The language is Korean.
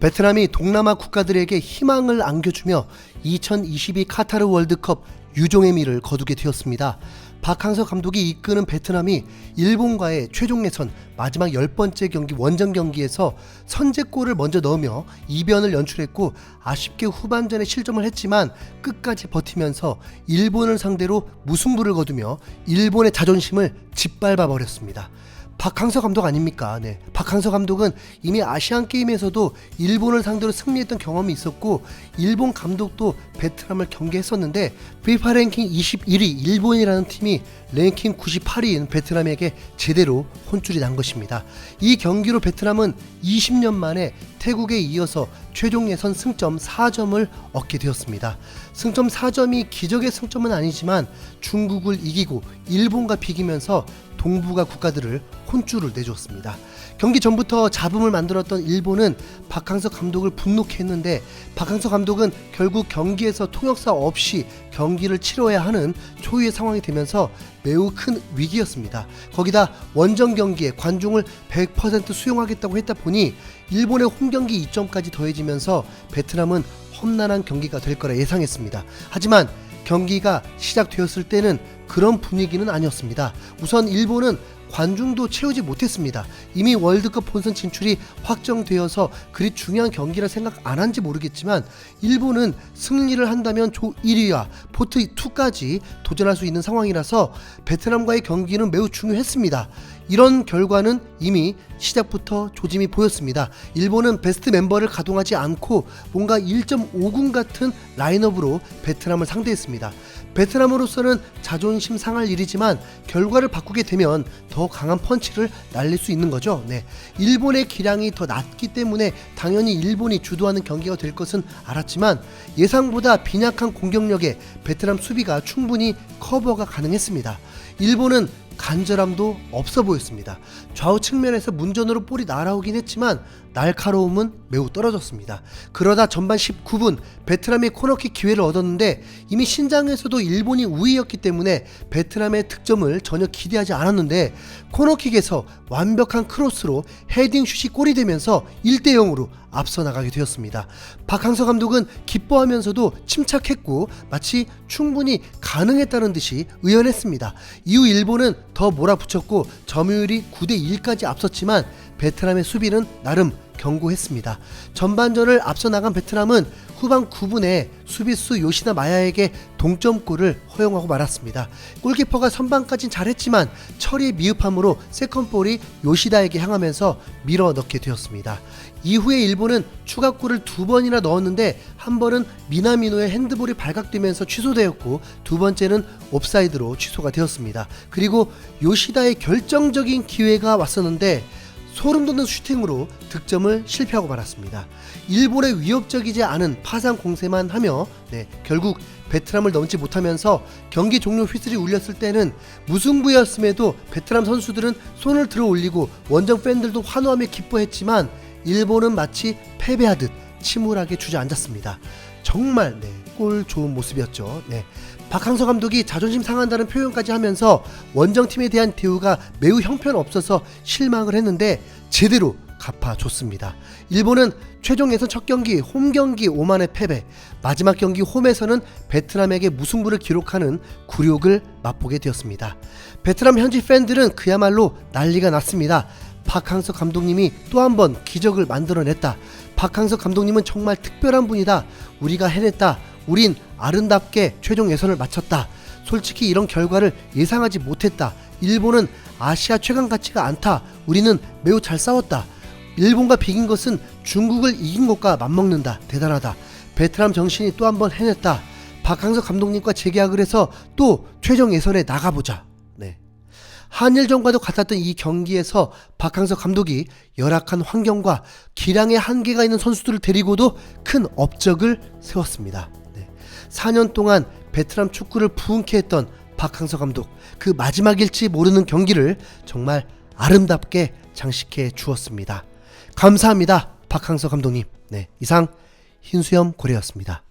베트남이 동남아 국가들에게 희망을 안겨주며 2022 카타르 월드컵 유종의 미를 거두게 되었습니다. 박항서 감독이 이끄는 베트남이 일본과의 최종 예선 마지막 10번째 경기 원정 경기에서 선제골을 먼저 넣으며 이변을 연출했고, 아쉽게 후반전에 실점을 했지만 끝까지 버티면서 일본을 상대로 무승부를 거두며 일본의 자존심을 짓밟아 버렸습니다. 박항서 감독 아닙니까? 네. 박항서 감독은 이미 아시안 게임에서도 일본을 상대로 승리했던 경험이 있었고, 일본 감독도 베트남을 경계했었는데 FIFA 랭킹 21위 일본이라는 팀이 랭킹 98위인 베트남에게 제대로 혼쭐이 난 것입니다. 이 경기로 베트남은 20년 만에 태국에 이어서 최종 예선 승점 4점을 얻게 되었습니다. 승점 4점이 기적의 승점은 아니지만 중국을 이기고 일본과 비기면서 동북아 국가들을 혼쭐을 내줬습니다. 경기 전부터 잡음을 만들었던 일본은 박항서 감독을 분노케 했는데, 박항서 감독은 결국 경기에서 통역사 없이 경기를 치러야 하는 초유의 상황이 되면서 매우 큰 위기였습니다. 거기다 원정 경기에 관중을 100% 수용하겠다고 했다 보니 일본의 홈경기 2점까지 더해지면서 베트남은 험난한 경기가 될 거라 예상했습니다. 하지만 경기가 시작되었을 때는 그런 분위기는 아니었습니다. 우선 일본은 관중도 채우지 못했습니다. 이미 월드컵 본선 진출이 확정되어서 그리 중요한 경기라 생각 안 한지 모르겠지만 일본은 승리를 한다면 조 1위와 포트 2까지 도전할 수 있는 상황이라서 베트남과의 경기는 매우 중요했습니다. 이런 결과는 이미 시작부터 조짐이 보였습니다. 일본은 베스트 멤버를 가동하지 않고 뭔가 1.5군 같은 라인업으로 베트남을 상대했습니다. 베트남으로서는 자존심 상할 일이지만 결과를 바꾸게 되면 더 강한 펀치를 날릴 수 있는 거죠. 네. 일본의 기량이 더 낮기 때문에 당연히 일본이 주도하는 경기가 될 것은 알았지만 예상보다 빈약한 공격력에 베트남 수비가 충분히 커버가 가능했습니다. 일본은 간절함도 없어 보였습니다. 좌우 측면에서 문전으로 볼이 날아오긴 했지만 날카로움은 매우 떨어졌습니다. 그러다 전반 19분 베트남이 코너킥 기회를 얻었는데 이미 신장에서도 일본이 우위였기 때문에 베트남의 득점을 전혀 기대하지 않았는데 코너킥에서 완벽한 크로스로 헤딩슛이 골이 되면서 1대0으로 앞서 나가게 되었습니다. 박항서 감독은 기뻐하면서도 침착했고 마치 충분히 가능했다는 듯이 의연했습니다. 이후 일본은 더 몰아붙였고 점유율이 9대1까지 앞섰지만 베트남의 수비는 나름 견고했습니다. 전반전을 앞서 나간 베트남은 후반 9분에 수비수 요시다 마야에게 동점골을 허용하고 말았습니다. 골키퍼가 선방까진 잘했지만 처리의 미흡함으로 세컨볼이 요시다에게 향하면서 밀어 넣게 되었습니다. 이후에 일본은 추가골을 2번이나 넣었는데 한 번은 미나미노의 핸드볼이 발각되면서 취소되었고 두 번째는 옵사이드로 취소가 되었습니다. 그리고 요시다의 결정적인 기회가 왔었는데 소름돋는 슈팅으로 득점을 실패하고 말았습니다. 일본의 위협적이지 않은 파상 공세만 하며 결국 베트남을 넘지 못하면서 경기 종료 휘슬이 울렸을 때는 무승부였음에도 베트남 선수들은 손을 들어 올리고 원정 팬들도 환호하며 기뻐했지만 일본은 마치 패배하듯 침울하게 주저앉았습니다. 정말 꼴 좋은 모습이었죠. 박항서 감독이 자존심 상한다는 표현까지 하면서 원정팀에 대한 대우가 매우 형편없어서 실망을 했는데 제대로 갚아줬습니다. 일본은 최종 예선 첫 경기 홈경기 오만의 패배, 마지막 경기 홈에서는 베트남에게 무승부를 기록하는 굴욕을 맛보게 되었습니다. 베트남 현지 팬들은 그야말로 난리가 났습니다. 박항서 감독님이 또 한 번 기적을 만들어냈다. 박항서 감독님은 정말 특별한 분이다. 우리가 해냈다. 우린 아름답게 최종 예선을 마쳤다. 솔직히 이런 결과를 예상하지 못했다. 일본은 아시아 최강 같지가 않다. 우리는 매우 잘 싸웠다. 일본과 비긴 것은 중국을 이긴 것과 맞먹는다. 대단하다. 베트남 정신이 또 한 번 해냈다. 박항서 감독님과 재계약을 해서 또 최종 예선에 나가보자. 한일전과도 같았던 이 경기에서 박항서 감독이 열악한 환경과 기량의 한계가 있는 선수들을 데리고도 큰 업적을 세웠습니다. 4년 동안 베트남 축구를 부흥케 했던 박항서 감독, 그 마지막일지 모르는 경기를 정말 아름답게 장식해 주었습니다. 감사합니다, 박항서 감독님. 이상 흰수염 고래였습니다.